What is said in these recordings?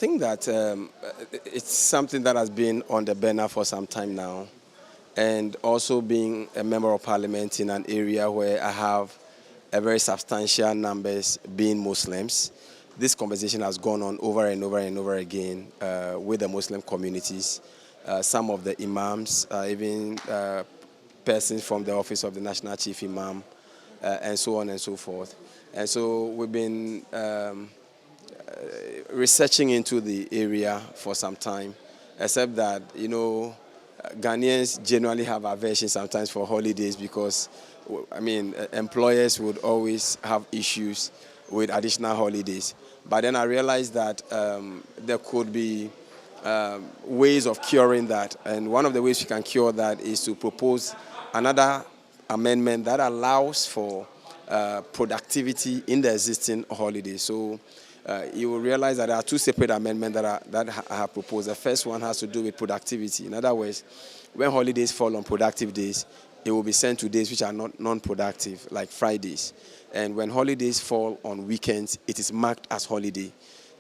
think that it's something that has been on the burner for some time now. And also being a member of parliament in an area where I have a very substantial numbers being Muslims, this conversation has gone on over and over and over again with the Muslim communities. Some of the imams, even persons from the office of the National Chief Imam, and so on and so forth. And so we've been researching into the area for some time, except that, you know, Ghanaians generally have aversion sometimes for holidays because, I mean, employers would always have issues with additional holidays. But then I realized that there could be ways of curing that. And one of the ways we can cure that is to propose another amendment that allows for productivity in the existing holidays. So you will realize that there are two separate amendments that I have proposed. The first one has to do with productivity. In other words, when holidays fall on productive days, it will be sent to days which are not non-productive, like Fridays. And when holidays fall on weekends, it is marked as holiday.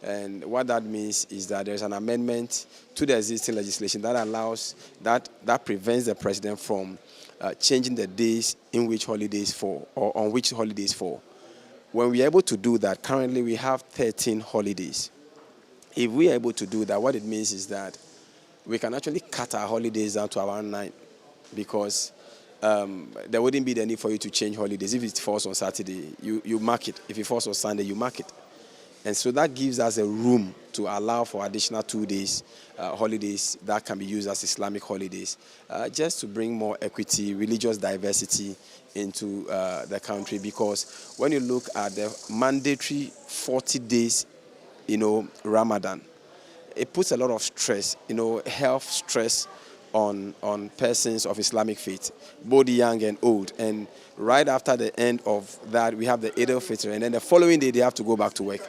And what that means is that there's an amendment to the existing legislation that allows, that prevents the president from changing the days in which holidays fall, or on which holidays fall. When we are able to do that, currently we have 13 holidays. If we are able to do that, what it means is that we can actually cut our holidays down to around 9, because there wouldn't be the need for you to change holidays. If it falls on Saturday, you mark it. If it falls on Sunday, you mark it. And so that gives us a room to allow for additional 2 days holidays that can be used as Islamic holidays, just to bring more equity, religious diversity into the country. Because when you look at the mandatory 40 days, you know, Ramadan, it puts a lot of stress, you know, health stress on persons of Islamic faith, both young and old. And right after the end of that, we have the Eid al-Fitr, and then the following day they have to go back to work.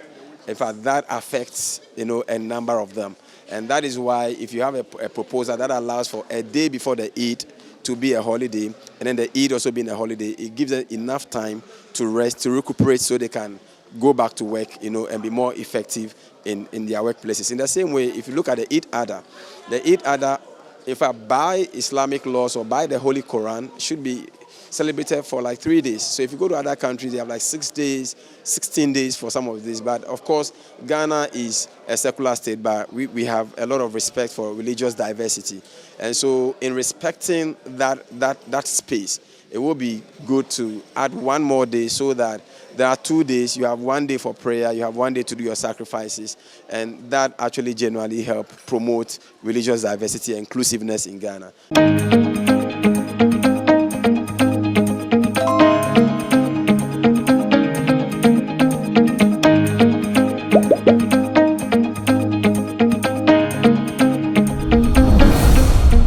In fact, that affects, you know, a number of them. And that is why if you have a proposal that allows for a day before the Eid to be a holiday, and then the Eid also being a holiday, it gives them enough time to rest, to recuperate, so they can go back to work, you know, and be more effective in their workplaces. In the same way, if you look at the Eid Adha, in fact, by Islamic laws or by the Holy Quran, should be celebrated for like 3 days. So if you go to other countries, they have like 6 days, 16 days for some of these. But of course, Ghana is a secular state, but we have a lot of respect for religious diversity. And so in respecting that space, it will be good to add 1 more day, so that there are 2 days. You have 1 day for prayer, you have 1 day to do your sacrifices, and that actually genuinely help promote religious diversity and inclusiveness in Ghana.